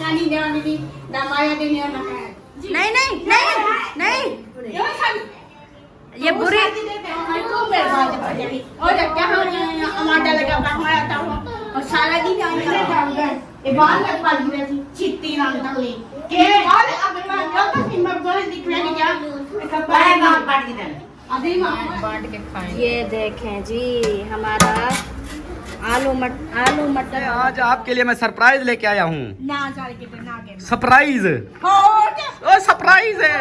नहीं नहीं नहीं नहीं, ये बुरी सारा दिन चिट्टी बांट के खाएंगे। ये देखें जी हमारा आलू मटर। आज आपके लिए मैं सरप्राइज लेके आया हूँ। सरप्राइज, ओ सरप्राइज है।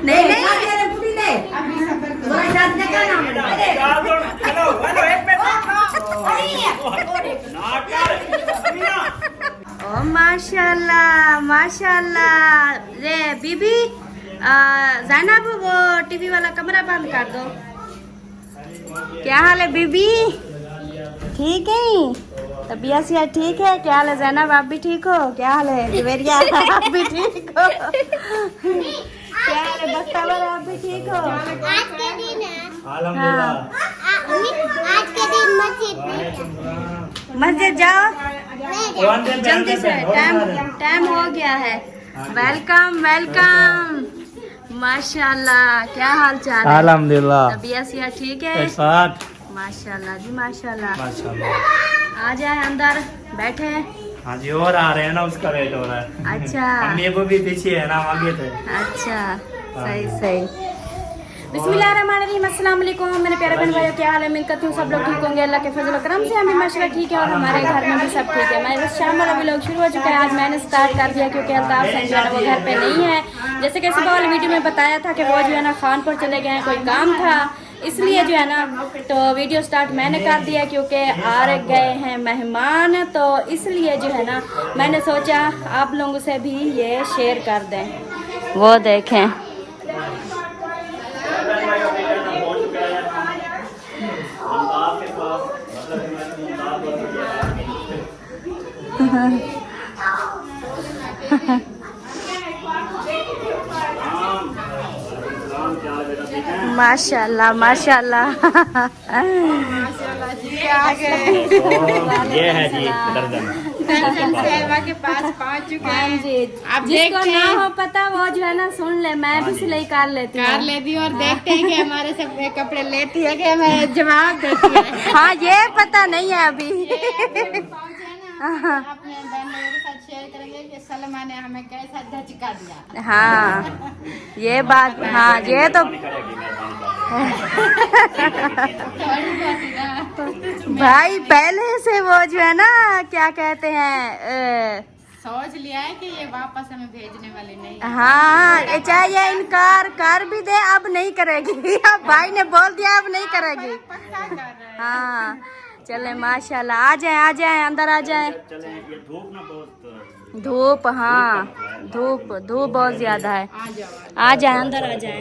नहीं नहीं ओ माशाल्लाह माशाल्लाह। रे बीबी ज़ैनब वो टीवी वाला कमरा बंद कर दो। क्या हाल है बीबी? ठीक है, तबीयत से ठीक है? क्या हाल है ज़ैनब, आप भी ठीक हो? क्या हाल है जुवेरिया, आप भी ठीक हो? क्या हाल है बख्तावर, आप भी ठीक हो? आज के दिन है। हाँ आज के दिन मस्जिद जाओ जल्दी से, टाइम हो गया है। Welcome welcome. माशाल्लाह, क्या हाल चाल है? अल्हम्दुलिल्लाह। तबीयत से ठीक है? माशाल्लाह जी माशाल्लाह। आ जाए अंदर बैठे। हाँ जी, और आ रहे हैं ना, उसका वेट हो रहा है। अच्छा अम्मी वो भी पीछे है ना, आगे थे। अच्छा सही सही। बिस्मिल्लाहिर्रहमानिर्रहीम, अस्सलाम वालेकुम मेरे प्यारे बहन भाइयों, क्या हाल है? उम्मीद करती हूँ सब लोग ठीक होंगे अल्लाह के फजल करम से। हम भी माशाल्लाह ठीक है और हमारे घर में भी सब ठीक है। मैं बस शाम वाला व्लॉग शुरू हो चुका है। आज मैंने स्टार्ट कर दिया क्योंकि अल्ताफ जो है ना वो घर पे नहीं है। जैसे कि सुबह वाली वीडियो में बताया था कि वो जो है ना खानपुर चले गए हैं, कोई काम था, इसलिए जो है ना तो वीडियो स्टार्ट मैंने कर दिया क्योंकि आ गए हैं मेहमान, तो इसलिए जो है ना मैंने सोचा आप लोगों से भी ये शेयर कर दें। वो देखें माशाल्लाह माशाल्लाह। ये है जी दर्जन के पास पहुंच चुके हैं जी। अब जिसको ना हो पता वो जो है ना सुन ले, मैं भी सिलाई कर लेती हूँ और देखते हैं कि हमारे सब कपड़े लेती है कि मैं जवाब देती है। हाँ ये पता नहीं है अभी। पहुंचे ना, अपने बहन लोगों के साथ शेयर करेंगे कि सलमा ने हमें कैसा धचका दिया। हाँ ये बात, हाँ ये तो भाई पहले से वो जो है ना क्या कहते हैं सोच लिया है कि ये वापस हमें भेजने वाली नहीं। हाँ चाहे ये इनकार कर भी दे अब नहीं करेगी। अब भाई ने बोल दिया अब नहीं करेगी। पक्का कर रहे हैं। हाँ चले माशाल्लाह, आ जाए अंदर आ जाए। धूप, हाँ धूप बहुत ज्यादा है। आ जाए अंदर आ जाए।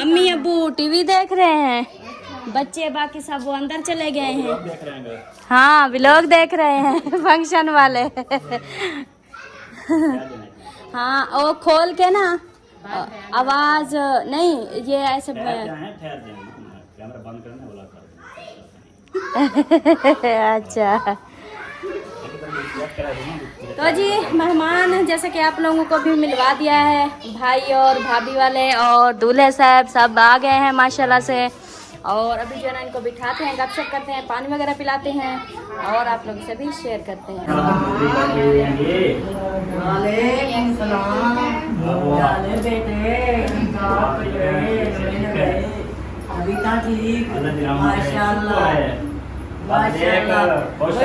अम्मी अब्बू टीवी देख रहे हैं, बच्चे बाकी सब वो अंदर चले गए हैं। हाँ व्लॉग देख रहे हैं फंक्शन वाले। हाँ वो खोल के ना आवाज नहीं, ये ऐसे अच्छा। तो जी मेहमान जैसे कि आप लोगों को भी मिलवा दिया है, भाई और भाभी वाले और दूल्हे साहब सब आ गए हैं माशाल्लाह से। और अभी जो है ना इनको बिठाते हैं, गपशप करते हैं, पानी वगैरह पिलाते हैं और आप लोगों से भी शेयर करते हैं।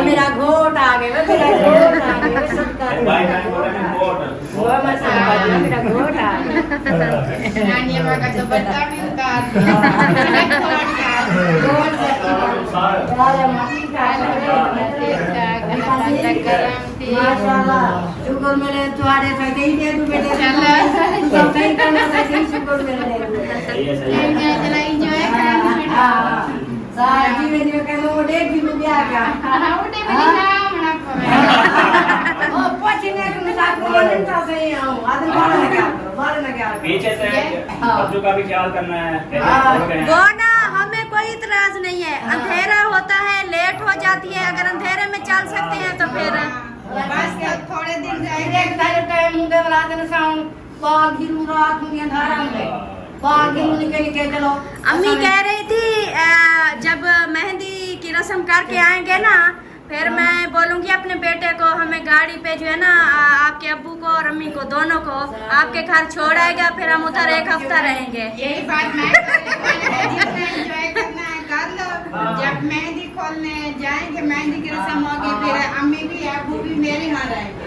मेरा घोट आ गया, मेरा घोट आ गया, मेरा घोट आ शुक्र मेरे तुम्हारे सही दे तू बेटे, सही करना सही शुक्र मेरे साजी में जो कहलो वो देख भी मुझे आ गया। उठे भी ना मना ओ पछने तुम साथ बोलन था सही आऊं आदमी बाहर लगा पीछे से बच्चों का भी ख्याल करना है। वो ना हमें कोई इतराज नहीं है, अंधेरा होता है, लेट हो जाती है, अगर अंधेरे में चल सकते हैं तो फिर बस थोड़े दिन जाएंगे एक टाइम मुंडे वाला दिन शाम बाग गिरू रात में अंधारा में बाग गिरू निकल के चलो। अम्मी कह रही थी जब मेहंदी की रस्म करके आएंगे ना फिर मैं बोलूंगी अपने बेटे को हमें गाड़ी पे जो है ना आपके अब्बू को और अम्मी को दोनों को आपके घर छोड़ आएगा, फिर हम उधर एक हफ्ता रहेंगे। यही बात मैं एंजॉय करना है कर लो। जब मेहंदी खोलने जाएंगे मेहंदी की रस्म होगी फिर अम्मी भी अब्बू भी मेरे यहाँ रहेंगे।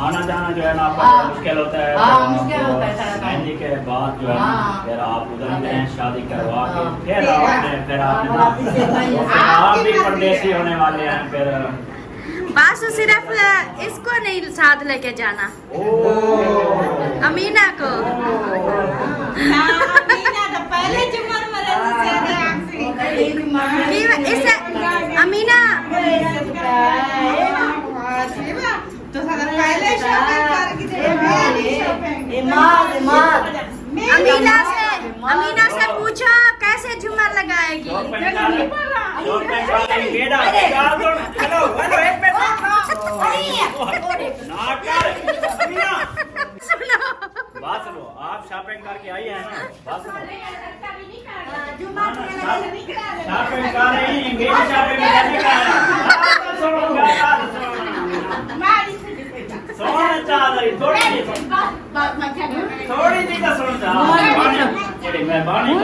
आना जाना जो है ना आपका मुश्किल होता है। मुश्किल होता है मेहंदी के बाद जो है ना फिर आप उधर गए शादी करवा के फिर आप भी परदेसी होने वाले हैं। फिर बस सिर्फ इसको नहीं साथ लेके जाना, अमीना को। पहले जुमर इसे अमीना तो पहले अमीना से पूछो कैसे झूमर लगाएगी। सुनो बात सुनो, आप शॉपिंग करके आई है ना, बात सुनो शॉपिंग कर रही मेरी शॉपिंग करने का है। सोना चाह रही थोड़ी सी का सोना चाह मेहरबानी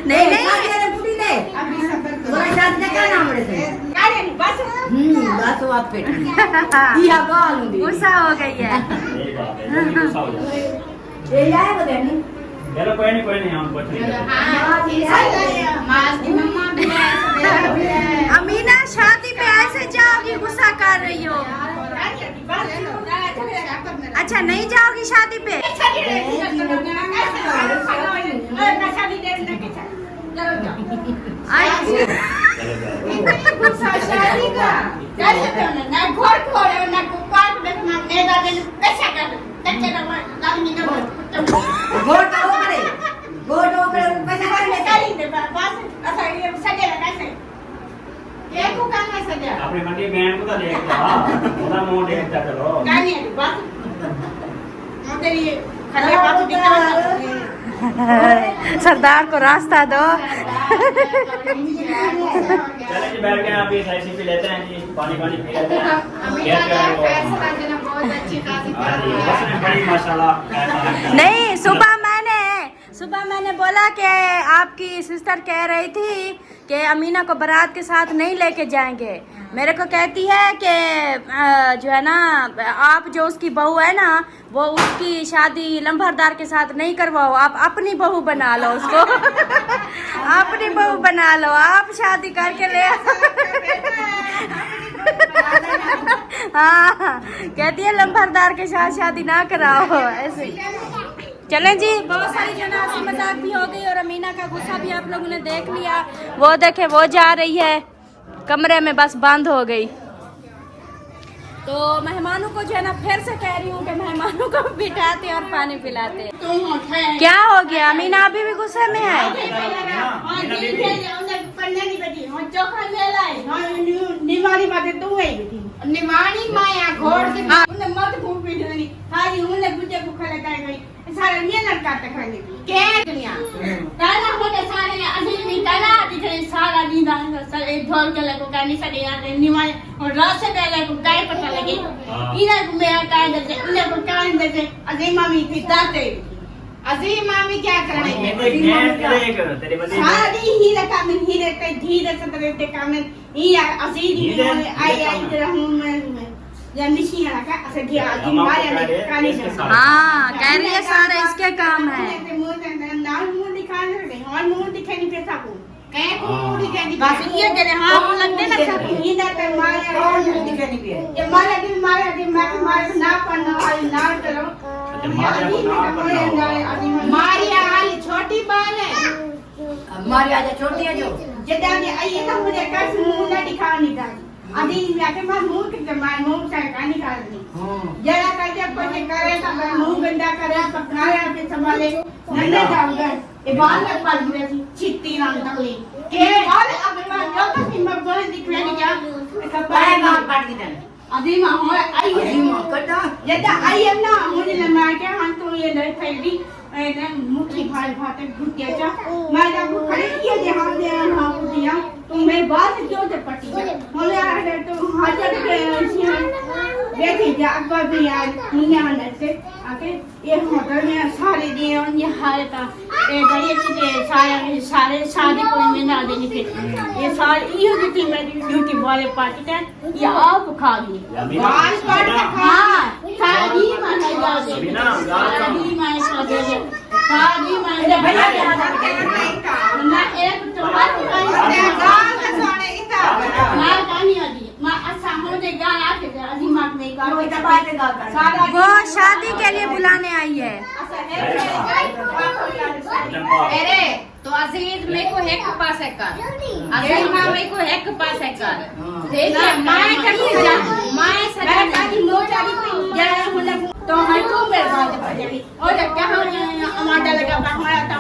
नहीं नहीं गुस्सा हो गई है। चलो कोई नहीं हम कुछ नहीं अमीना शादी पे ऐसे जाओगी गुस्सा कर रही हो। अच्छा नहीं जाओगी शादी पे? अपनी मंडी बहन को तो देखता ਉਹਦਾ ਮੂੰਹ ਦੇਖਦਾ ਚਲੋ। सरदार को रास्ता दो। चले जी बैठ गए आप ऐसी पी लेते हैं जी, पानी पी लेते हैं। बड़ी माशाल्लाह। नहीं सुबह मैंने बोला कि आपकी सिस्टर कह रही थी कि अमीना को बारात के साथ नहीं लेके जाएंगे। मेरे को कहती है कि जो है ना आप जो उसकी बहू है ना वो उसकी शादी लम्बरदार के साथ नहीं करवाओ, आप अपनी बहू बना लो उसको। अपनी बहू बना लो, आप शादी करके ले। हाँ कहती है लम्बरदार के साथ शादी ना कराओ ऐसे। चलें जी, बहुत सारी जो ना हंसी मजाक भी हो गई और अमीना का गुस्सा भी आप लोगों ने देख लिया। वो देखे वो जा रही है कमरे में, बस बंद हो गई। तो मेहमानों को जो है ना फिर से कह रही हूँ कि मेहमानों को बिठाते और पानी पिलाते। क्या हो गया अमीना अभी भी गुस्से में है? निमानी माया घोड़ से उन्हें मत भूख भी नहीं हाजी उन्हें बुझे भूख लगाई गई सारे ये लड़का तक खाने क्या दुनिया ताला होते सारे अभी भी ताला दिखे सारा दिन सर एक ढोल के लगो कहनी सके यार निमानी और रात से पहले को गाय पता लगी इधर को मेरा कान दे उन्हें को कान दे अजीम मामी थी दाते अजीम मामी क्या करने सारी हीरे का में हीरे पे धीरे से तरह का में ये अजीम आई रहूं मैं या मिशी है का ऐसे दिया अजीम माया ने कानी से हाँ कह रही है सारे इसके काम है। मुंह दिखाने लगे और मुंह दिखे नहीं पैसा को कहीं को मुंह दिखे नहीं बस ये दे हां लगते ना सब हीरा पे माया और मुंह दिखे नहीं पे ये माया दिन मैं ना पढ़ना वाली ना करो मारिया वाली छोटी बाल है हमारी आज छोटी है जो जदा ने आई तो मुझे कस मुंह ना दिखा निकाल अभी मैं के पास मुंह के मैं मुंह से का निकालनी जरा करके कोई करे तो मैं मुंह गंदा करे पकड़ाया के संभाले नन्हे जाऊंगा ये बाल में पड़ गई थी छिट्टी नाम तकली के बाल अब मैं जो तो हिम्मत बोले दिखने नहीं क्या बाय बाल पड़ गई अभी मां हो आई है मां कटा जदा आई है ना मुझे लगा के हां तो ये नहीं फैली ऐसे मुट्ठी भाई भाते घुटिया चा मैं जब खड़ी किए दे हां दे हां दिया तुम्हें बात क्यों से पटी है बोले अरे तो हाजर के देखी जा अकबर भी आज दुनिया में से आके ये होटल में सारे दिए और ये हाल का ये गए कि सारे शादी कोई में ना देने के ये सारे ये जो मेरी ड्यूटी वाले पार्टी का ये आप खा गई बाल काट के खा शादी में जा दे शादी में खा दे शादी में भैया ना एक तो बात मां कहानी आदि मां अच्छा होने गाना आके आदि मां में गाना वो शादी के लिए बुलाने आई है। अरे तो अजीज मेरे को एक पास है कर अजीज मां मेरे को एक पास है कर देखिए मां कभी जा मां सदा की मोटा जा होने तो मैं को मेरे बात पड़ी और क्या हो हमारा लगा हमारा था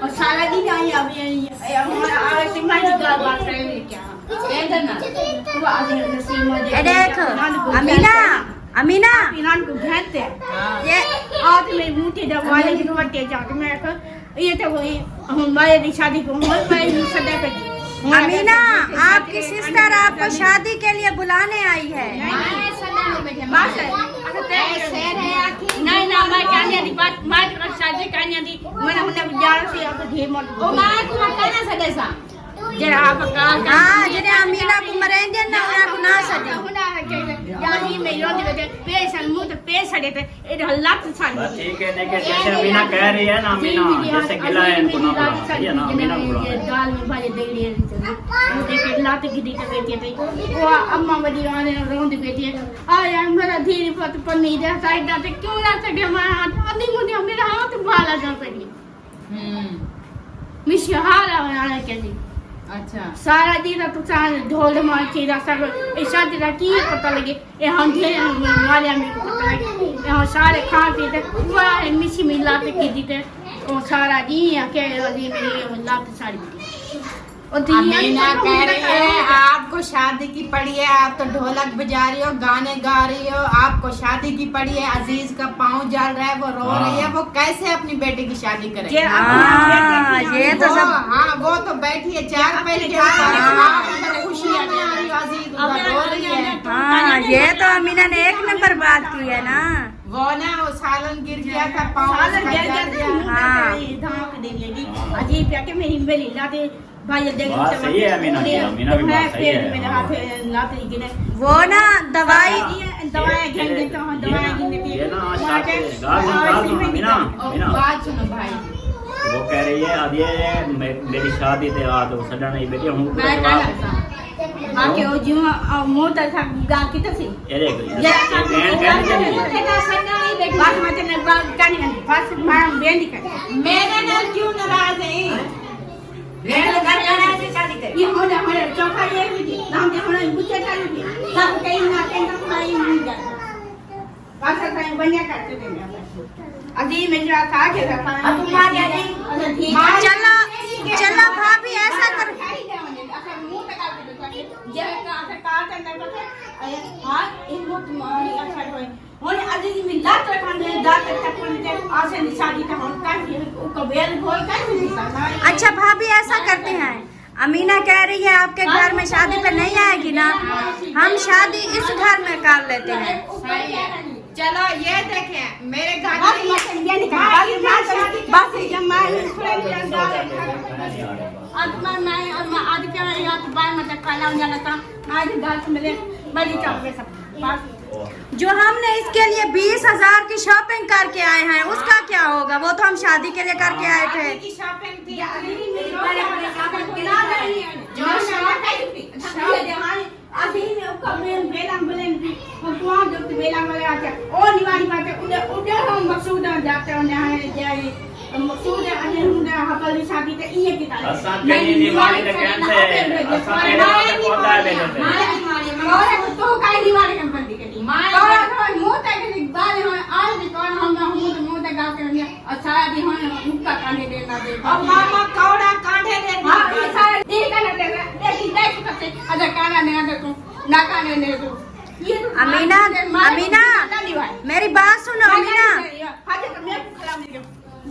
और सारा दिन आई अभी हमारा आज से मैं बात करेंगे क्या तो आज नसीब में देख अमीना अमीना इनान को घेरते ये आज मैं मुट्ठी दबाले की रोटे जाके मैं ये तो वही हमारे शादी को मैं सदा कर अमीना आपकी सिस्टर आपको शादी के लिए बुलाने आई है। बस नहीं ना मैं कहने दी बात मैं तो शादी कहने दी मैंने उन्हें जान से आपको ढेर मत ओ मां को कहना सदैसा जरा आप का हां जने अमीना को मरेंगे ना उना को ना सदे होना है के यानी मैं रोंदे बेटे पेशन मुंह पे सड़े थे ये हल्लात साड़ी ठीक है देखिए जैसे अमीना कह रही है ना अमीना जैसे गिला है इनको ना बुला ये ना अमीना बुला दाल में भाजी दे रही है वो देखे लात गिरी के बेटी थी वो अम्मा बड़ी वाले रोंदे बेटी आ यार मेरा धीरे पत पन्नी दे साइड से क्यों ना सके मैं हाथ अभी मुझे मेरा हाथ भाला जा सकी मिश हारा वाला के जी अच्छा सारा दिन तो सारा ढोल माची रास्ता को शादी का की पता लगे ये हम ढेर वाले हमें को पता लगे ये सारे खा पी ते वाह मिशी मिला के की दीते वो सारा दिन के अभी मेरी लात सारी अमीना कह रही है आपको शादी की पड़ी है आप तो ढोलक बजा रही हो गाने गा रही हो आपको शादी की पड़ी है अजीज का पाँव जल रहा है वो रो रही है वो कैसे अपनी बेटी की शादी करे ये तो सब हाँ वो तो बैठी है चार पैर के ऊपर खुशियाँ अजीज रो रही है हाँ ये तो अमीना ने एक नंबर बात की है ना वो ना वो सालन गिर गया था पाँव सालन गिर गया हाँ धमाक देने लगी अजीब क्या के मेरी मेरी लाते भाई देख बात सही है अमीना की अमीना भी बात सही है मेरे हाथ लाते गिरे वो ना दवाई दवाई घेर देता हूँ दवाई गिनती ये ना गाल सुन अमीना अमीना बात सुनो भाई वो कह रही है अब ये मेरी शादी ते आ तो सदा नहीं बेटी हूं मैं कहना बाकी वो जो मोह था गा की तो थी ये देख ये कहने चली बात मत ने बात कहनी बस मैं बेंदी कर मेरे नाल क्यों नाराज है मेरे घर जाना है शादी कर ये हो जा हमारे चौका ये भी नाम दे हमारे पूछे कर सब कहीं ना कहीं तो भाई नहीं जा बस कहीं बढ़िया करते देंगे अभी मेरा था के रखा अब तुम आ जाएगी चलो चलो भाभी ऐसा कर अच्छा भाभी ऐसा करते हैं अमीना कह रही है आपके घर में शादी पे नहीं आएगी ना हम शादी इस घर में कर लेते हैं चलो ये देखें मेरे घर जो हमने इसके लिए 20,000 की शॉपिंग करके आए हैं उसका क्या होगा वो तो हम शादी के लिए करके आए थे अभी कमेन बेलाम बोलें भगवान जब बेलाम वाले आते और निवारी बातें उधर उधर हम मकसूद जाते हैं उन्हें जाए मकसूद है अन्य उन्हें हकल शादी ते ये की तारीख असां कहीं दिवाली ते कैंसे असां पहले पौधा है और तो काई दिवाली कंपनी के और मुंह तक के बाल हो आज भी कौन हम मुंह तक गाव के अच्छा दी हो मुक्का कांडे देना दे अब मामा कौड़ा कांढे दे हां सारा दिन का दे देखी देख सकते अगर काना नहीं दे तू ना काने दे तू अमीना अमीना मेरी बात सुनो अमीना।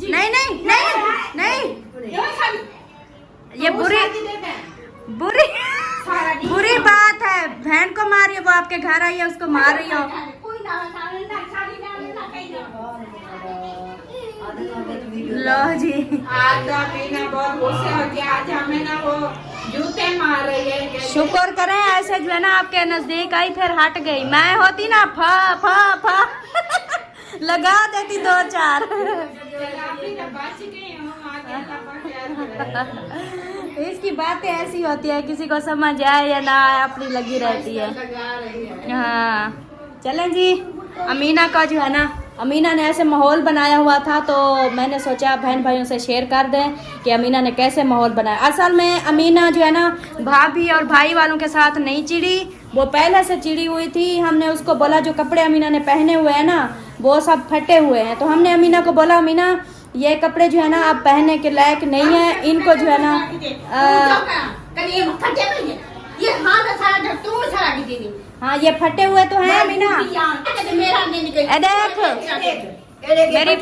नहीं नहीं नहीं नहीं ये बुरी बुरी बुरी बात है। बहन को मारी है, वो आपके घर आई है, उसको मार रही हो। लो जी आज मीना बहुत गुस्से हो गया। आज हमें ना वो जूते मार रही है। शुक्र करें ऐसे जो है ना आपके नजदीक आई फिर हट गई। मैं होती ना फा फा फा लगा देती 2-4। इसकी बातें ऐसी होती है, किसी को समझ आए या ना आए अपनी लगी रहती है। हाँ चलें जी। अमीना का जो है ना, अमीना ने ऐसे माहौल बनाया हुआ था तो मैंने सोचा बहन भाइयों से शेयर कर दें कि अमीना ने कैसे माहौल बनाया। असल में अमीना जो है ना भाभी और भाई वालों के साथ नहीं चिड़ी, वो पहले से चिड़ी हुई थी। हमने उसको बोला जो कपड़े अमीना ने पहने हुए हैं ना वो सब फटे हुए हैं, तो हमने अमीना को बोला अमीना ये कपड़े जो है ना आप पहनने के लायक नहीं है, इनको जो है ना हाँ ये फटे हुए तो हैं अमीना। देख मेरी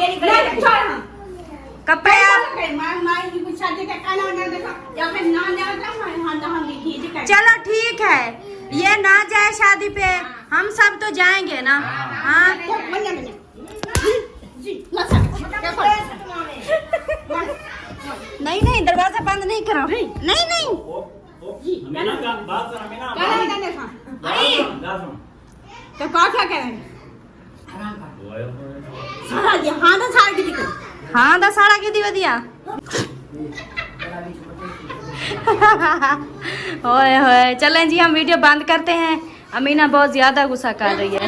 कपड़े आप चलो ठीक है, ये ना जाए शादी पे हम सब तो जाएंगे ना। हाँ नहीं नहीं दरवाजा बंद नहीं करो। नहीं नहीं तो क्या करें हाँ दस साड़ा की दिया ओए होए चलें जी हम वीडियो बंद करते हैं। अमीना बहुत ज्यादा गुस्सा कर रही है।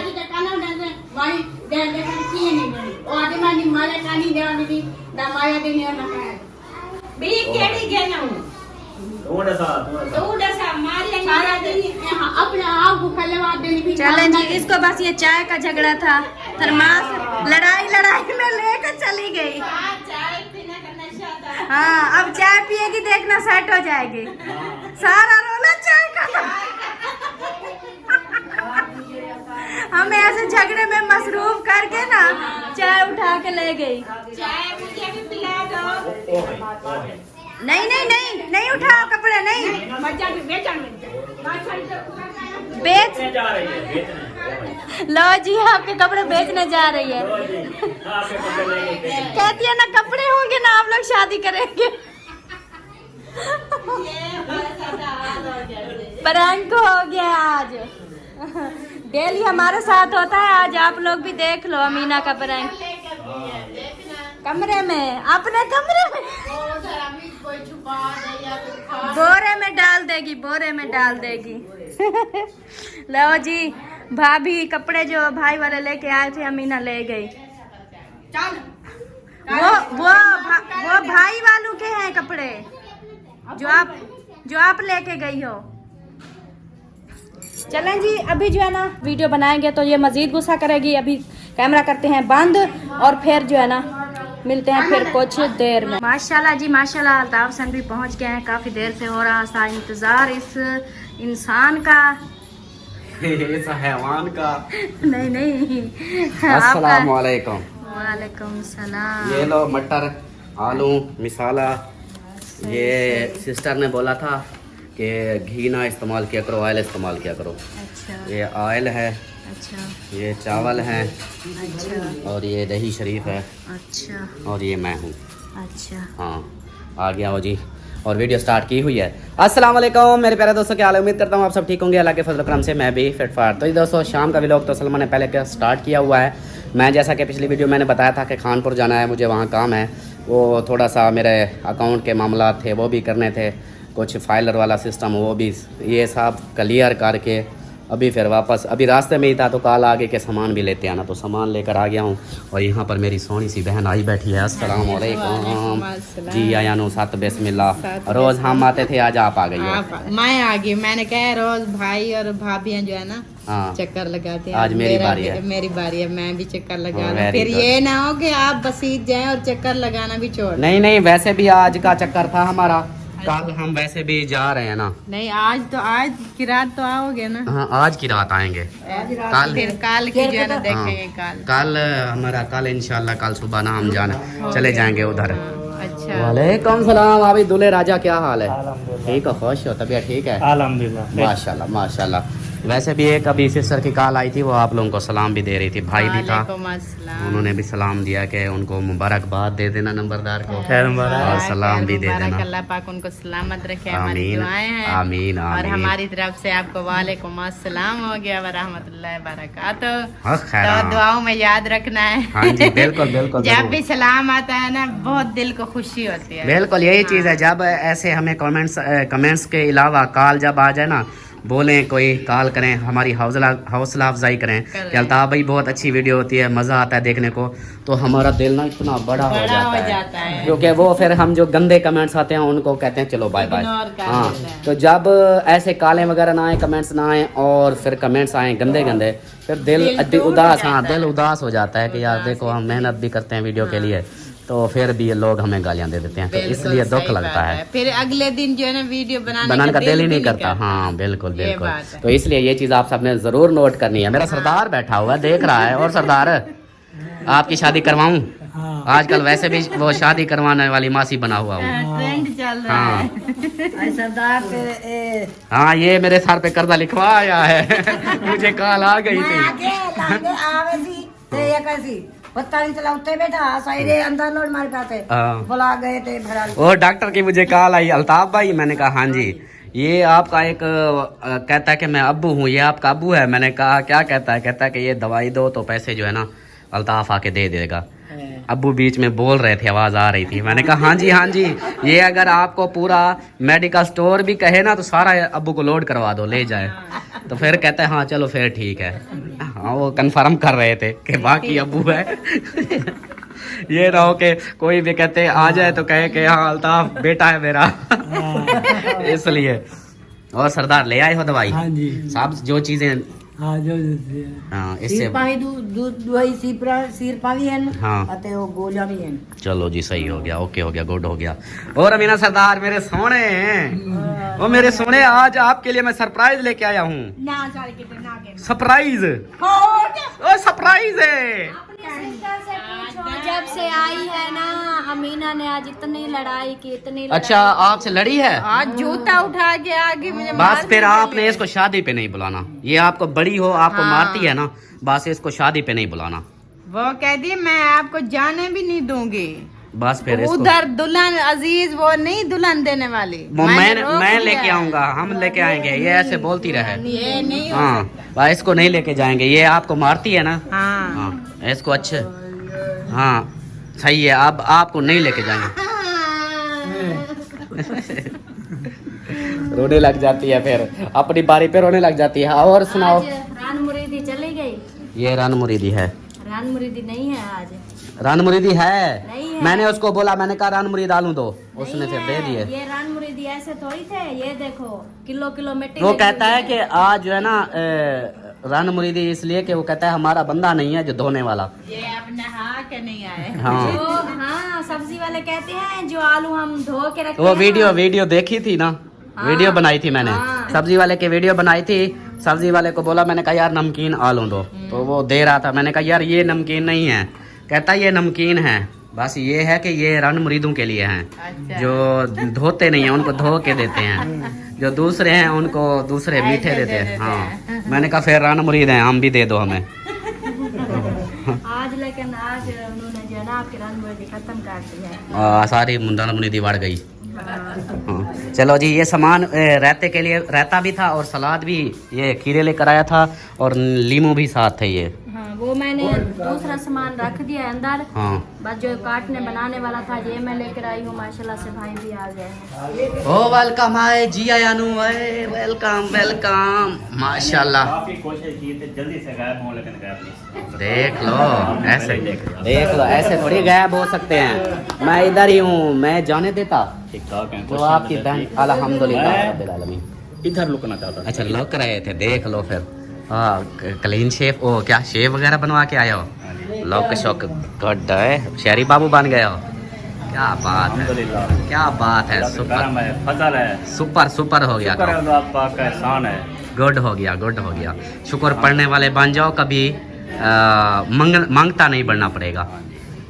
चलें जी इसको बस ये चाय का झगड़ा था, थर्मास लड़ाई में लेकर चली गई। हाँ अब चाय पिएगी देखना सेट हो जाएगी। सारा रोला चाय का हमें ऐसे झगड़े में मसरूफ करके ना चाय उठा के ले गई। नहीं नहीं नहीं नहीं उठाओ कपड़े नहीं बेच लो जी आपके कपड़े बेचने जा रही है। कहती है ना कपड़े होंगे ना आप लोग शादी करेंगे। प्रैंक हो गया आज, डेली हमारे साथ होता है, आज आप लोग भी देख लो अमीना का प्रैंक। कमरे में अपने कमरे में बोरे में डाल देगी, बोरे में डाल देगी। लो जी भाभी कपड़े जो भाई वाले लेके आए थे अमीना ले गई। वो भाई वालों के हैं कपड़े जो आप लेके गई हो। चलें जी अभी जो है ना वीडियो बनाएंगे तो ये मजीद गुस्सा करेगी। अभी कैमरा करते हैं बंद और फिर जो है ना मिलते हैं फिर कुछ देर में। माशाल्लाह जी माशाल्लाह अल्ताफ सन भी पहुंच गए हैं। काफी देर से हो रहा था इंतजार इस इंसान का इस हैवान का। नहीं नहीं अस्सलाम वालेकुम। वालेकुम सलाम। ये लो मटर आलू मिसाला। ये सिस्टर ने बोला था कि घी ना इस्तेमाल किया करो, ऑयल इस्तेमाल किया करो। अच्छा ये ऑयल है, अच्छा ये चावल है, अच्छा और ये दही शरीफ है, अच्छा और ये मैं हूँ। अच्छा हाँ आ गया हो जी, और वीडियो स्टार्ट की हुई है। अस्सलाम वालेकुम मेरे प्यारे दोस्तों, क्या हाल है? उम्मीद करता हूँ आप सब ठीक होंगे। अल्लाह के फजल करम से मैं भी फिट फाट। तो ये दोस्तों शाम का व्लॉग तो सलमान ने पहले क्या स्टार्ट किया हुआ है। मैं जैसा कि पिछली वीडियो मैंने बताया था कि खानपुर जाना है, मुझे वहाँ काम है। वो थोड़ा सा मेरे अकाउंट के मामला थे वो भी करने थे, कुछ फाइलर वाला सिस्टम वो भी ये सब क्लियर करके अभी फिर वापस अभी रास्ते में ही था तो कल आगे के सामान भी लेते आना, तो सामान लेकर आ गया हूँ। और यहाँ पर मेरी सोनी सी बहन आई बैठी है। अस्सलाम वालेकुम जी आयानो सात बिस्मिल्लाह। रोज़ हम आते थे, आज आप आ गई हो। मैं आ गई, मैंने कहा रोज भाई और भाभियाँ जो है ना हाँ चक्कर लगाते हैं। आज मेरी बारी है। मेरी बारी है, मैं भी चक्कर लगा हाँ, लूं। very फिर good। ये ना हो कि आप बसीत जाएं और चक्कर लगाना भी छोड़ दें। नहीं नहीं, वैसे भी आज का चक्कर था हमारा, कल हम वैसे भी जा रहे हैं ना। नहीं आज की रात तो आओगे ना। हाँ आज की रात आएंगे। कल फिर कल की जो है ना देखेंगे कल हमारा कल इंशाल्लाह कल सुबह ना हम चले जाएंगे उधर। अच्छा वालेकुम सलाम। अभी दूल्हे राजा क्या हाल है? ठीक हो, खुश हो, तबीयत ठीक है? अल्हम्दुलिल्लाह माशाल्लाह माशाल्लाह। वैसे भी एक अभी सिस्टर की कॉल आई थी, वो आप लोगों को सलाम भी दे रही थी, भाई भी था, वालेकुम अस्सलाम। उन्होंने भी सलाम दिया कि उनको मुबारकबाद दे देना नंबरदार को खैर मुबारक। और सलाम भी दे देना। अल्लाह पाक उनको सलामत रखे, हमारी आमीन दुआएं हैं। आमीन और आमीन। हमारी तरफ से आपको वालेकुम अस्सलाम हो गया व रहमतुल्लाहि व बरकातुहू। हाँ, खैर, तो हाँ। दुआओं में याद रखना है। हाँ जी बिल्कुल बिल्कुल जब जरूर। भी सलाम आता है ना बहुत दिल को खुशी होती है। बिल्कुल यही चीज़ है, जब ऐसे हमें कमेंट्स के अलावा कॉल जब आ जाए ना, बोलें कोई कॉल करें, हमारी हौसला अफजाई करें कि अल्ताफ भाई बहुत अच्छी वीडियो होती है, मज़ा आता है देखने को, तो हमारा दिल ना इतना बड़ा हो जाता है। क्योंकि वो फिर हम जो गंदे कमेंट्स आते हैं उनको कहते हैं चलो बाय बाय। Ignore कर हाँ देते हैं। तो जब ऐसे काले वगैरह ना आए, कमेंट्स ना आए और फिर कमेंट्स आए गंदे गंदे, फिर दिल उदास, हाँ दिल उदास हो जाता है कि यार देखो हम मेहनत भी करते हैं वीडियो के लिए, तो फिर भी ये लोग हमें गालियाँ दे देते हैं, तो इसलिए दुख लगता है, फिर अगले दिन जो है ना वीडियो बनाने का दिल ही नहीं करता। हाँ बिल्कुल ये बिल्कुल। बात है। तो इसलिए ये चीज़ आप सबने ज़रूर नोट करनी है। मेरा सरदार बैठा हुआ है, देख रहा है। और सरदार आपकी शादी करवाऊं? आजकल वैसे भी वो शादी करवाने वाली मासी बना हुआ हूँ। ट्रेंड चल रहा हाँ है। सरदार हाँ ये मेरे सर पे कर्जा लिखवाया है मुझे कॉल आ गई थी। पता नहीं चला उत्ते बैठा साइरे अंदर लोड मार पाते हाँ। बुला गए थे भरा। और डॉक्टर की मुझे कॉल आई, अल्ताफ भाई, मैंने कहा हाँ जी, ये आपका एक कहता है कि मैं अब्बू हूँ, ये आपका अब्बू है? मैंने कहा क्या कहता है? कहता है कि ये दवाई दो तो पैसे जो है ना अल्ताफ आके दे देगा। अब्बू बीच में बोल रहे थे, आवाज़ आ रही थी। मैंने कहा हाँ जी, ये अगर आपको पूरा मेडिकल स्टोर भी कहे ना तो सारा अब्बू को लोड करवा दो, ले जाए। तो फिर कहते हैं हाँ चलो फिर ठीक है। हाँ वो कंफर्म कर रहे थे कि बाकी अब्बू है ये ना हो कि कोई भी कहते आ जाए तो कहे कि हाँ अल्ताफ बेटा है मेरा इसलिए। और सरदार ले आए हो दवाई? हाँ जी साहब जो चीज़ें हाँ जो हाँ इससे सिर पानी दूध दवाई सिर पानी है हाँ। अते वो गोलियां भी हैं। चलो जी सही हो गया, ओके हो गया, गुड हो गया। और अमीना सरदार मेरे सोने हैं, वो मेरे सोने, आज आपके लिए मैं सरप्राइज लेके आया हूँ। ना सारे कितने ना के सरप्राइज, ओ सरप्राइज है। जब से आई है ना अमीना ने आज इतनी लड़ाई की, इतनी अच्छा आपसे लड़ी है? आज जूता उठा के आगे मुझे बस फिर आपने इसको शादी पे नहीं बुलाना, ये आपको बड़ी हो आपको मारती है ना, बस इसको शादी पे नहीं बुलाना। वो कहती है मैं आपको जाने भी नहीं दूंगी। बस फिर इसको उधर दुल्हन अजीज वो नहीं दुल्हन देने वाली, वो रोक मैं लिया लेके है। आऊंगा, हम लेके आएंगे, ये ऐसे बोलती रहे। ये नहीं हो हाँ बस इसको नहीं लेके जाएंगे, ये आपको मारती है ना। हाँ हाँ इसको अच्छे, हाँ सही है, अब आपको नहीं लेके जाएंगे। रोने लग जाती है, फिर अपनी बारी पे रोने लग जाती है। और सुनाओ। आज रान मुरीदी चली गई। ये रान मुरीदी है? रान मुरीदी नहीं है आज, रान मुरीदी है? नहीं है। मैंने उसको बोला, मैंने कहा रान मुरीद आलू दो, उसने नहीं फिर है। दे दिए। ये रान मुरीदी ऐसे थोड़ी थे, ये देखो किलो किलो मिट्टी वो लगी कहता हुई है कि आज जो है ना रान मुरीदी इसलिए कि वो कहता है हमारा बंदा नहीं है जो धोने वाला। ये अब नहा के नहीं आए। हाँ जो हाँ सब्जी वाले कहते हैं जो आलू हम धो के रखते वो हैं वीडियो देखी थी ना, वीडियो बनाई थी मैंने, हाँ। सब्जी वाले की वीडियो बनाई थी। सब्जी वाले को बोला, मैंने कहा यार नमकीन आलू दो, तो वो दे रहा था। मैंने कहा यार ये नमकीन नहीं है, कहता ये नमकीन है। बस ये है कि ये रन मुरीदों के लिए हैं, अच्छा। जो धोते नहीं हैं उनको धो के देते हैं, जो दूसरे हैं उनको दूसरे मीठे देते हैं। हाँ मैंने कहा फिर रन मुरीद हैं, हम भी दे दो हमें। आज, लेकिन आज उन्होंने जो है ना आपकी रान मुरीदी खत्म कर दी है। सारी रन मुरीदी बढ़ गई। हाँ चलो जी, ये सामान रायते के लिए रायता भी था और सलाद भी, ये खीरे लेकर आया था और लीमू भी साथ थे। ये हाँ वो मैंने दूसरा सामान रख दिया है अंदर। हाँ बस जो काटने बनाने वाला था ये मैं लेकर आई हूँ। माशाल्लाह से भाई भी आ गए हैं। ओ वेलकम आए जी आयानू वेलकम वेलकम माशाल्लाह। काफी कोशिश की थी जल्दी से गायब हों लेकिन गायब नहीं। देख लो ऐसे देख लो ऐसे थोड़ी गायब हो सकते हैं। मैं इधर ही हूँ, मैं जाने देता ठीक ठाक है। तो आपकी बहन अल्हम्दुलिल्लाह रब्बिल आलमीन। इधर लुकना चाहता था। अच्छा लुक रहे थे, देख लो फिर। हाँ क्लीन शेव, ओ क्या शेव वगैरह बनवा के आए हो? लुक शौक गुड है, शहरी बाबू बन गए हो। क्या बात है, अल्हम्दुलिल्लाह क्या बात है, करम सुपर है, फजल है, सुपर सुपर हो गया। शुक्र है अल्लाह पाक का एहसान है। गुड हो गया, गुड हो गया। शुक्र पढ़ने वाले बन जाओ, कभी मांगता नहीं बढ़ना पड़ेगा,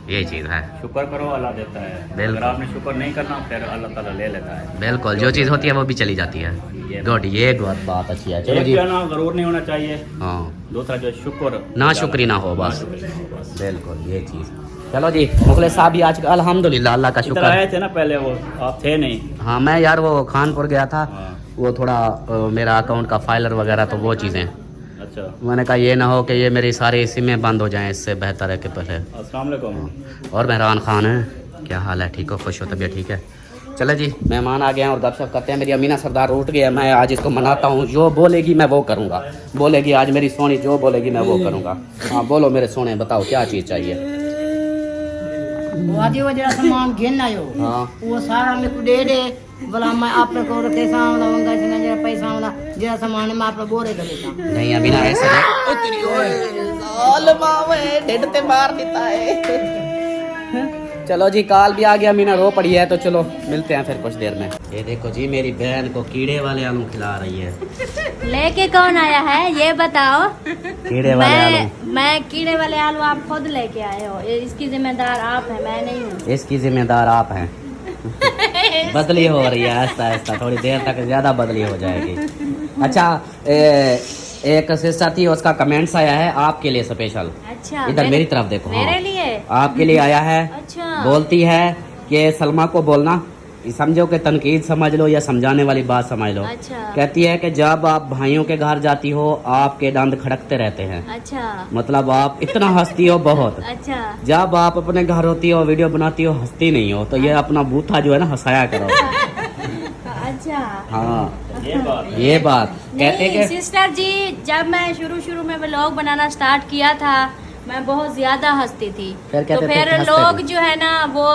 ये चीज़ है। शुक्र करो अल्लाह देता है। बिल्कुल। अगर आपने शुक्र नहीं करना फिर अल्लाह ताला ले लेता है। बिल्कुल, जो चीज़ होती है वो भी चली जाती है। गुड, ये गुड बात अच्छी है। चलो एक जी, कहना जरूर नहीं होना चाहिए, हाँ दूसरा जो शुक्र ना शुक्री ना हो बस। बस। बिल्कुल ये चीज़। चलो जी, मुखले साहब भी आज अल्हम्दुलिल्लाह अल्लाह का इधर शुक्र। आए थे ना पहले, वो आप थे नहीं। हाँ मैं यार वो खानपुर गया था, हाँ। वो थोड़ा मेरा अकाउंट का फाइलर वगैरह तो वो चीज़ें, अच्छा मैंने कहा ये ना हो कि ये मेरी सारी सिमें बंद हो जाएं, इससे बेहतर है कि पहले। अस्सलाम वालेकुम। और मेहरान खान है, क्या हाल है? ठीक हो, खुश हो, तबीयत ठीक है? चले जी, मेहमान आ गए हैं और गपशप करते हैं। मेरी अमीना सरदार उठ गया, मैं आज इसको मनाता हूँ, जो बोलेगी मैं वो करूँगा। बोलेगी आज मेरी सोनी, जो बोलेगी मैं वो करूँगा। हाँ बोलो मेरे सोने, बताओ क्या चीज़ चाहिए? वो आदि वो जरा सामान घेन आयो हाँ वो सारा मेरे को दे दे बोला मैं आप को रखे सामला मंगा से जरा पैसा वाला जरा सामान मैं आप बोरे कर लेता। नहीं अमीना ऐसे नहीं, मार देता है। चलो जी, काल भी आ गया, मीना रो पड़ी है, तो चलो मिलते हैं फिर कुछ देर में। ये देखो जी, मेरी बहन को कीड़े वाले आलू खिला रही है। लेके कौन आया है ये बताओ? कीड़े वाले आलू? मैं कीड़े वाले आलू आप खुद लेके आए हो, इसकी जिम्मेदार आप है, मैं नहीं हूँ। इसकी जिम्मेदार आप हैं। बदली हो रही है आहिस्ता आहिस्ता, थोड़ी देर तक ज्यादा बदली हो जाएगी। अच्छा एक सिस्टर थी, उसका कमेंट्स आया है आपके लिए स्पेशल। अच्छा इधर मेरी तरफ देखो। मेरे हाँ, लिए आपके लिए आया है। अच्छा बोलती है कि सलमा को बोलना, समझो कि तनकीद समझ लो या समझाने वाली बात समझ लो। अच्छा कहती है कि जब आप भाइयों के घर जाती हो आपके दंद खड़कते रहते हैं, अच्छा मतलब आप इतना हंसती हो बहुत। अच्छा जब आप अपने घर होती हो वीडियो बनाती हो हंसती नहीं हो, तो ये अपना बूथा जो है ना हंसाया करो। अच्छा हाँ ये बात ये बात कहते नहीं कि सिस्टर जी, जब मैं शुरू में व्लॉग बनाना स्टार्ट किया था मैं बहुत ज्यादा हंसती थी। फिर तो कहते थे फिर कि हंसते लोग थे। जो है ना वो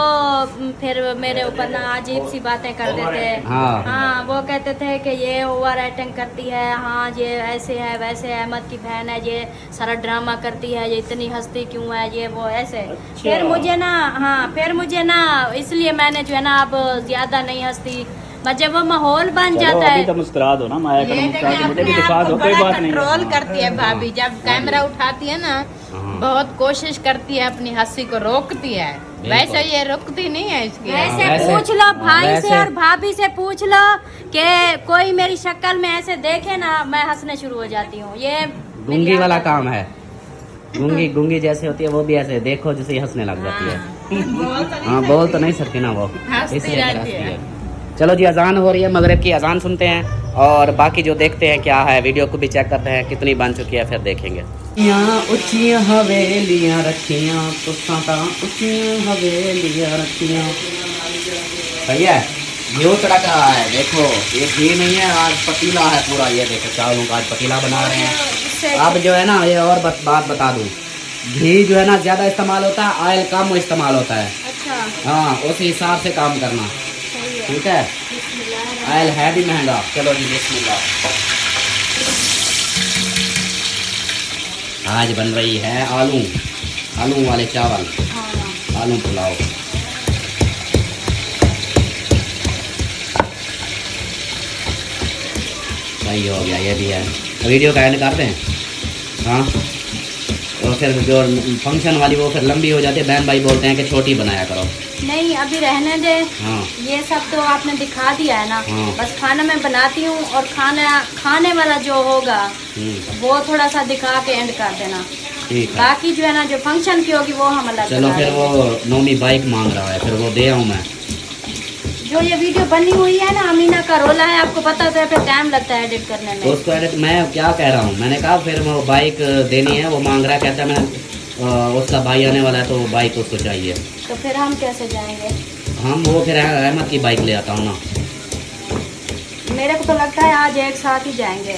फिर मेरे ऊपर ना अजीब सी बातें करते थे। हाँ। हाँ वो कहते थे कि ये ओवर एक्टिंग करती है, हाँ ये ऐसे है वैसे है, अहमद की बहन है, ये सारा ड्रामा करती है, ये इतनी हंसती क्यों है, ये वो ऐसे। फिर मुझे ना, हाँ फिर मुझे ना, इसलिए मैंने जो है ना अब ज्यादा नहीं हंसती, बस जब वो माहौल बन चलो जाता अभी है। तो मुस्कुरा दो ना, माया का ये मुस्कुरा दो, मुझे भी देखिए दिखा दो, आपको कोई बड़ा बात नहीं। कंट्रोल करती है भाभी, जब कैमरा उठाती है ना हाँ। बहुत कोशिश करती है अपनी हंसी को रोकती है, वैसे ये रुकती नहीं है इसकी। वैसे वैसे- पूछ लो भाई से वैसे- और भाभी से पूछ लो कि कोई मेरी शक्ल में ऐसे देखे ना मैं हंसने शुरू हो जाती हूँ। ये मेरी गुंगी वाला आदत है। काम है। गुंगी जैसे होती है वो भी ऐसे देखो जैसे हंसने लग जाती है। हाँ बोल तो नहीं सकती ना वो, हंसती इसलिए रहती हंसती है। है। चलो जी, अजान हो रही है, मगरिब की अजान सुनते हैं और बाकी जो देखते हैं क्या है, वीडियो को भी चेक करते हैं कितनी बन चुकी है, फिर देखेंगे। यहाँ ऊंचियां हवेलियां रखियां तो साता ऊंचियां हवेलियां रखियां। सही है, घी तड़क रहा है, देखो ये घी नहीं है, आज पतीला है पूरा, ये देखो चावलों का आज पतीला बना रहे हैं। अब जो है ना, ये और बात बता दूं, घी जो है ना ज्यादा इस्तेमाल होता है, ऑयल कम इस्तेमाल होता है। अच्छा हाँ उस हिसाब से काम करना, सही है। ठीक है। ऑयल है भी महंगा। चलो जी बिस्मिल्लाह। आज बन रही है आलू वाले चावल, आलू पुलाव। सही हो गया, ये भी है। वीडियो का एंड करते हैं। हाँ और फिर जो फंक्शन वाली वो फिर लंबी हो जाती है, बहन भाई बोलते हैं कि छोटी बनाया करो। नहीं अभी रहने दे, हाँ ये सब तो आपने दिखा दिया है ना। हाँ। बस खाना मैं बनाती हूँ और खाने वाला जो होगा वो थोड़ा सा दिखा के एंड कर देना। ठीक है। बाकी जो है ना जो फंक्शन की होगी वो हम अलग चलो बता फिर देंगे। वो नोमी बाइक मांग रहा है, फिर वो दे आऊँ मैं। जो ये वीडियो बनी हुई है ना अमीना का रोला है, आपको पता तो है, फिर टाइम लगता है एडिट करने में। उसको एडिट मैं क्या कह रहा हूँ, मैंने कहा फिर वो बाइक देनी है, वो मांग रहा है, कहता है मैं उसका भाई आने वाला है तो वो बाइक उसको चाहिए। तो फिर हम कैसे जाएंगे? हम वो फिर अहमद की बाइक ले आता हूँ ना। मेरे को तो लगता है आज एक साथ ही जाएंगे।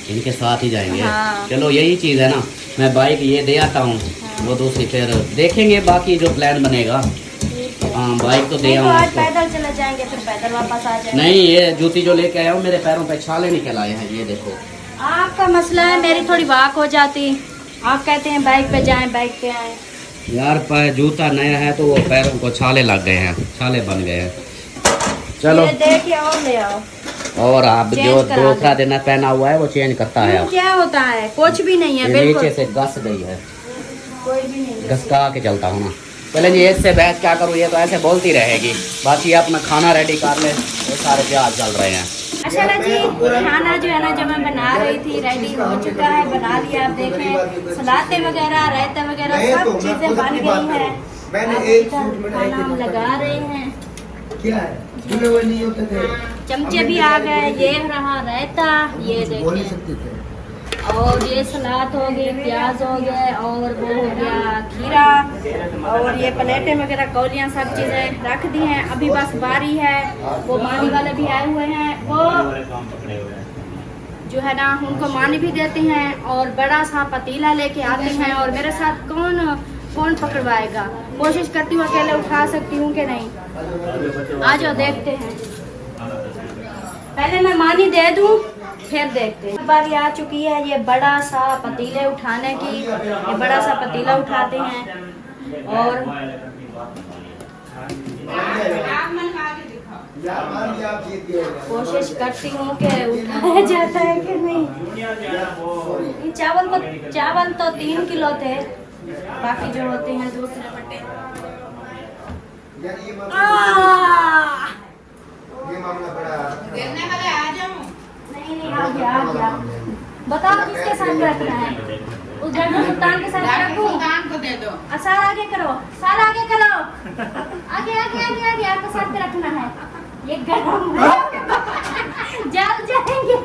इनके साथ ही जाएंगे। हाँ। चलो यही चीज़ है ना, मैं बाइक ये दे आता हूँ, वो दूसरी फिर देखेंगे बाकी जो प्लान बनेगा। ठीक है। हाँ बाइक तो दे नहीं तो आऊँ आज उसको। पैदल चले जाएंगे, फिर पैदल वापस आ जाएंगे। नहीं ये जूती जो लेके आया हूँ मेरे पैरों पे छाले निकल आए हैं, ये देखो। आपका मसला है, मेरी थोड़ी वाक हो जाती। आप कहते हैं बाइक पे जाएं, बाइक पे आए। यार जूता नया है तो वो पैरों को छाले लग गए हैं, छाले बन गए हैं। चलो ये दे के और ले आओ। और आप चेंज जो करा दूसरा दिन पहना हुआ है वो चेंज करता है। अब क्या होता है? कुछ भी नहीं है, ये बिल्कुल नीचे से घस गई है, कोई भी नहीं है। घसका के चलता हूँ ना। चले जी इससे बहस क्या करूँ, ये तो ऐसे बोलती रहेगी। बाकी अपना खाना रेडी कर ले, वो सारे प्याज चल रहे हैं। माशाल्लाह जी खाना जो है ना जब मैं बना रही थी रेडी हो चुका है, बना लिया। आप देखें सलाते वगैरह, रायता वगैरह सब चीजें बन गई हैं। खाना हम लगा रहे हैं, क्या है? वो नहीं होते थे। चमचे भी आ गए। ये रहा रायता, ये बोल नहीं देखें, सकते थे। और ये सलाद हो गई, प्याज हो गए, और वो हो गया खीरा, और ये प्लेटें वगैरह कौलियाँ सब चीज़ें रख दी हैं। अभी बस बारी है, वो मानी वाले भी आए हुए हैं, वो जो है ना उनको मानी भी देते हैं, और बड़ा सा पतीला लेके आते हैं। और मेरे साथ कौन पकड़वाएगा? कोशिश करती हूँ अकेले उठा सकती हूँ कि नहीं। आ जाओ देखते हैं, पहले मैं मानी दे दूँ फिर देखते हैं। बारी आ चुकी है ये बड़ा सा पतीले उठाने की। ये बड़ा सा पतीला उठाते हैं और कोशिश करती हूँ कि उठाया जाता है कि नहीं। चावल तो 3 किलो थे, बाकी जो होते हैं दूसरे बटे। ये मामला बड़ा गिरने वाले आ जाओ। नहीं आ गया। बताओ किसके साथ रखना है? उस गढ़ सुल्तान के साथ रखूं? सुल्तान को दे दो। सारा आगे करो, सारा आगे करो, आगे आपके साथ पे रखना है। ये गरम है, जल जाएंगे।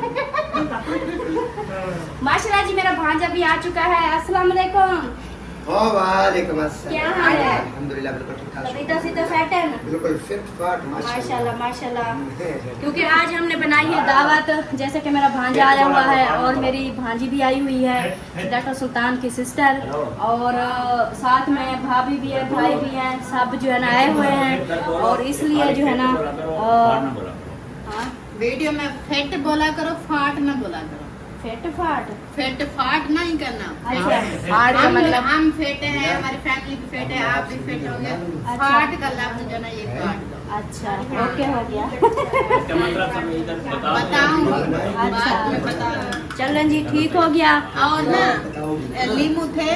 माशाल्लाह जी मेरा भांजा भी आ चुका है। अस्सलाम वालेकुम। वालेकुम अस्सलाम। क्या हाल है? अल्हम्दुलिल्लाह बिल्कुल ठीक ठाक। सीधा सीधा फैट है ना? बिल्कुल फिट फाट माशाल्लाह माशाल्लाह। क्योंकि आज हमने बनाई है दावत, जैसे कि मेरा भांजा आया हुआ है और मेरी भांजी भी आई हुई है, डॉक्टर सुल्तान की सिस्टर, और साथ में भाभी भी है, भाई भी हैं, सब जो है ना आए हुए हैं। और इसलिए जो है ना हाँ वीडियो में फेट बोला करो, फाट ना बोला करो। फेट फाट फेट फाट नहीं करना। अच्छा। फाट का मतलब हम फेटे हैं, हमारी फैमिली भी फेटे हैं, आप भी फेटे होंगे। अच्छा। फाट का लफ्ज जो ना ये काट दो। अच्छा ओके हो गया। बताऊंगी अच्छा। बाद में बताऊंगी। चलन जी ठीक हो गया। और ना लीमू थे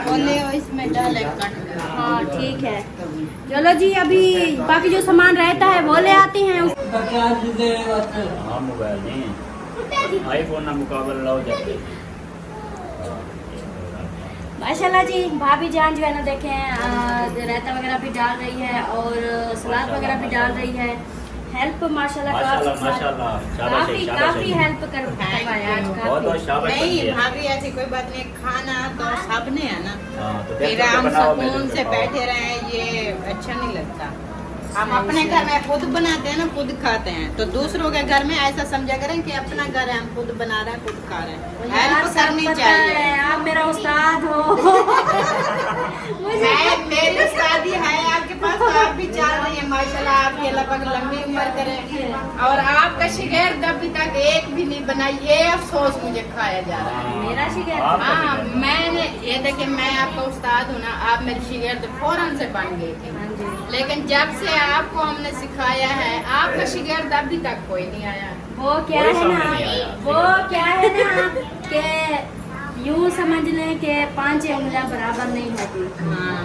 वो ले इसमें डाले कट कर। हाँ ठीक है। चलो जी अभी बाकी जो सामान रहता है वो ले आते हैं। हाँ मोबाइल नहीं आईफोन ना मुकाबला लाओ जाके। माशाल्लाह जी भाभी जान जो है ना देखें रायता वगैरह भी डाल रही है और सलाद वगैरह भी डाल रही है। हेल्प माशाल्लाह काफी हेल्प करवाया आज काफी। नहीं भाभी ऐसी कोई बात नहीं, खाना तो सबने है ना। हाँ, तो फिर देखो हम बनाओ, सुकून मैं से देखो। बैठे रहे, ये अच्छा नहीं लगता। हम अपने घर में खुद बनाते हैं ना, खुद खाते हैं, तो दूसरों के घर में ऐसा समझा करें कि अपना घर है, हम खुद बना रहे हैं, खुद खा रहे हैं। यार हेल्प सब करनी पता चाहिए। है, आप मेरा उस्ताद हो। मेरी शादी है आपके पास, तो आप भी चाह रही है माशाल्लाह, आपकी लगभग लंबी उम्र करें। और आपका शिकायत अभी तक एक भी नहीं बनाई, ये अफसोस मुझे खाया जा रहा है। मेरा शिकायत हाँ मैंने ये देखिए, मैं आपका उस्ताद हूँ ना, आप मेरी शिकायत फौरन से बन गई थी। हाँ जी। लेकिन जब से आपको हमने सिखाया है, आपका शिकायत अभी तक कोई नहीं आया। वो क्या है ना कि यूँ समझ लें कि 5 उंगलियां बराबर नहीं होती। हाँ।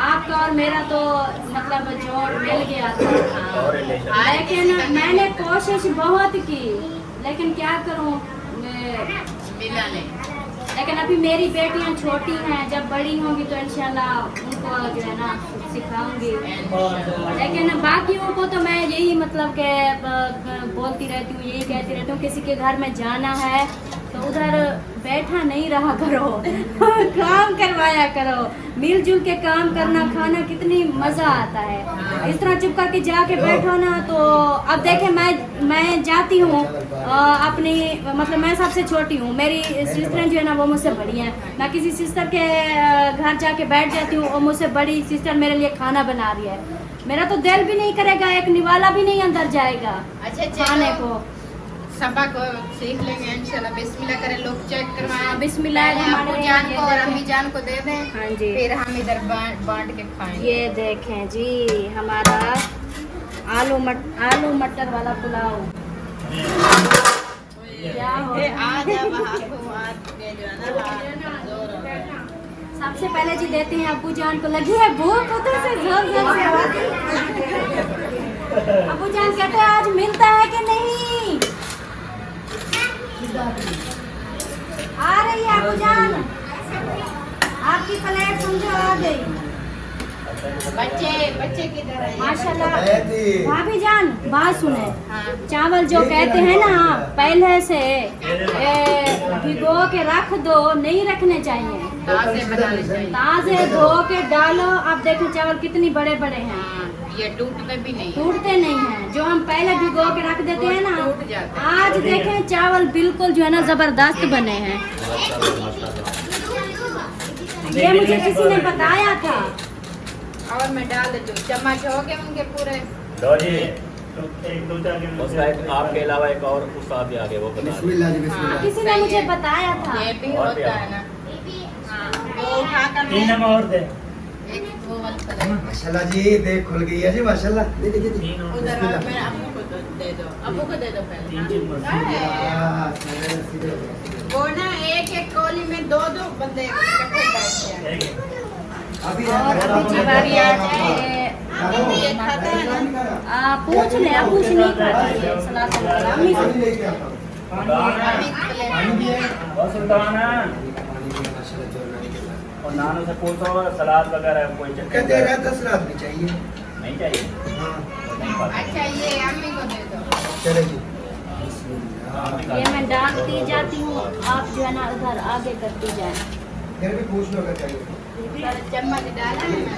आपका और मेरा तो मतलब जोड़ मिल गया था। लेकिन मैंने कोशिश बहुत की, लेकिन क्या करूँ मिला नहीं। लेकिन अभी मेरी बेटियां छोटी हैं, जब बड़ी होंगी तो इंशाल्लाह उनको जो है ना सिखाऊंगी। लेकिन बाकियों को तो मैं यही मतलब के बोलती रहती हूँ, यही कहती रहती हूँ, किसी के घर में जाना है तो उधर बैठा नहीं रहा करो काम करवाया करो, मिलजुल के काम करना, खाना कितनी मज़ा आता है। इस तरह चुप करके जाके बैठो ना तो अब देखे मैं जाती हूँ अपनी मतलब मैं सबसे छोटी हूँ, मेरी सिस्टर जो है ना वो मुझसे बड़ी हैं, मैं किसी सिस्टर के घर जाके बैठ जाती हूँ और मुझसे बड़ी सिस्टर मेरे लिए खाना बना रही है, मेरा तो दिल भी नहीं करेगा, एक निवाला भी नहीं अंदर जाएगा अच्छा खाने को। सबक सीख लेंगे इंशाल्लाह। बिस्मिल्लाह करें, लोग चेक करवाएं, बिस्मिल्लाह अम्मी जान को और अम्मी जान को दे दें, हाँ जी। फिर हम इधर बांट के खाएंगे। ये देखें जी हमारा आलू मटर वाला पुलाव क्या हो ये आ जा बाहर को, आज के जो है ना जोर हो रहा है। सबसे पहले जी देते हैं अब्बू जान को, लगी है भूख उधर से जोर जोर से आवाज। अब्बू जान कहते हैं आज मिलता है कि नहीं, आ रही है अब्बू जान, आपकी प्लेट समझो आ गई। बच्चे किधर है? माशाल्लाह बैठी। भाभी जान बात सुने, हाँ। चावल जो कहते हैं ना पहले से भिगो के रख दो, नहीं रखने चाहिए, ताज़े बनाने चाहिए। ताजे धो के डालो। आप देखें चावल कितनी बड़े बड़े हैं, हाँ, ये टूटते भी नहीं। टूटते नहीं हैं, जो हम पहले भिगो के रख देते हैं ना, टूट जाते हैं। आज देखें चावल बिल्कुल जो है ना जबरदस्त बने हैं। ये मुझे किसी ने बताया था। और मैं डाल देती हूँ, चम्मच हो गए उनके पूरे। लो जी, एक दो चार उसका आपके अलावा एक और उस्ताद भी आगे वो बता दें। बिस्मिल्लाह जी बिस्मिल्लाह। किसी ने मुझे बताया था। ये भी और भी होता है ना। हाँ, वो उठाकर तीन मैं- नंबर और दे। एक वो वाला प्लेट। माशाल्लाह जी देख खुल गई है जी माशाल्लाह। दे दे दे दे। उधर आप मेरे अब्बू को दे दो, अब्बू को दे दो पहले। हाँ, सीधे हो गया। वो ना एक एक कोली में दो बंदे इकट्ठे बैठते हैं। अभी और अभी जी बारी आ जाए, अभी ये खाता है ना। पूछ ले, अब पूछ नहीं खाता ये सलाह से अम्मी से। पानी लेके आता हूँ। पानी भी है। और सुल्तान पानी भी है माशाल्लाह जो नानी के साथ। और नानू से पूछो सलाद वगैरह कोई कहते चटनी हैं 10 रात भी चाहिए। नहीं चाहिए, हाँ नहीं पाते। अच्छा ये अम्मी को दे दो। चले जी। ये मैं डालती जाती हूँ, आप जो है ना उधर आगे करती जाए। घर भी पूछ लो अगर चाहिए। चम्मच डाला है ना।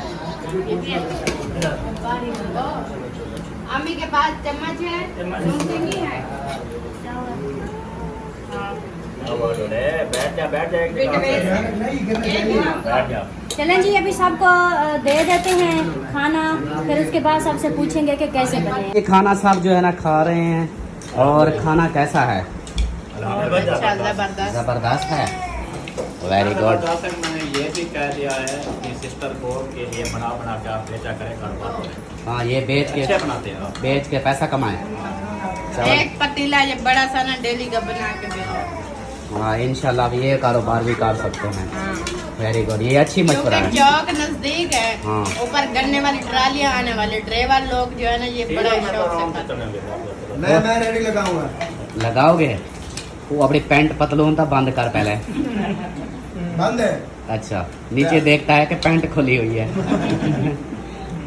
अम्मी के पास चम्मच है, नमकीनी है। बैठ जा एक जगह पे। नहीं घर में चाहिए। बैठ जा। चलें जी अभी सबको दे देते हैं खाना, फिर उसके बाद सबसे पूछेंगे कि कैसे बने। ये खाना सब जो है ना खा रहे हैं, और खाना कैसा है? अच्छा जबरदस्त। ज़बरदस्त है, वेरी गुड। मैंने ये भी कह दिया है अपनी सिस्टर को के लिए बना के आप बेचा करें, कारोबार करें। हाँ ये बेच अच्छे के बनाते हैं आप। बेच के पैसा कमाएं। चावल। एक पतीला ये बड़ा सा ना डेली का बना के दे दो। हाँ इंशाल्लाह अब ये कारोबार भी कर सकते हैं। हाँ। वेरी गुड, ये अच्छी मशवरा क्योंकि है। चौक नजदीक है, हाँ। ऊपर गन्ने वाली ट्रालियां आने वाले ड्राइवर लोग जो है ना ये बड़ा शौक से खाते हैं। मैं रेडी लगाऊंगा। लगाओगे? वो अपनी पैंट पतलून तो बंद कर पहले। बंद है। अच्छा, नीचे देखता है कि पैंट खुली हुई है।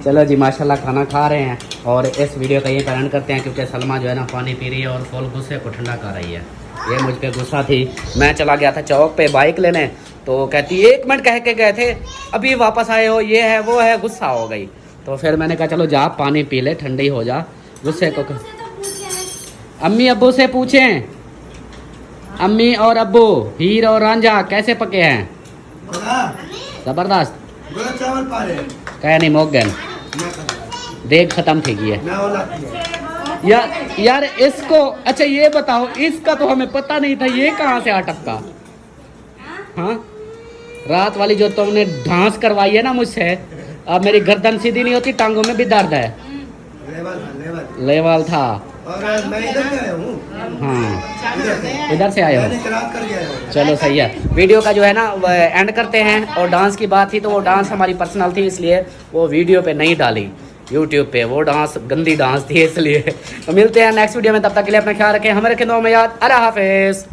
चलो जी माशाल्लाह खाना खा रहे हैं, और इस वीडियो का ये कारण करते हैं क्योंकि सलमा जो है ना पानी पी रही है और फुल गुस्से को ठंडा कर रही है। ये मुझ पे गुस्सा थी, मैं चला गया था चौक पे बाइक लेने, तो कहती 1 मिनट कह के गए थे, अभी वापस आए हो, ये है वो है, गुस्सा हो गई। तो फिर मैंने कहा चलो जा पानी पी ले, ठंडी हो जा, गुस्से को। अम्मी अब्बू से पूछें, अम्मी और अब्बू हीर और रांझा कैसे पके हैं? जबरदस्त। गोला चावल पा रहे। कह नहीं मोक गए, देख खत्म थी गई है। ना औलाद है। यार इसको, अच्छा ये बताओ, इसका तो हमें पता नहीं था, ये कहाँ से अटका? हाँ रात वाली जो तुमने ढांस करवाई है ना मुझसे, अब मेरी गर्दन सीधी नहीं होती, टांगों में भी दर्द है। लेवल था। और मैं इधर से आया हूँ। हाँ इधर से आए हो। मैंने रात कर गया हूँ। चलो सही है। वीडियो का जो है ना एंड करते हैं, और डांस की बात थी तो वो डांस हमारी पर्सनल थी, इसलिए वो वीडियो पे नहीं डाली यूट्यूब पे, वो डांस गंदी डांस थी इसलिए। तो मिलते हैं नेक्स्ट वीडियो में, तब तक के लिए अपना ख्याल रखें, हमें रखें दुआ में याद। अल्लाह हाफिज़।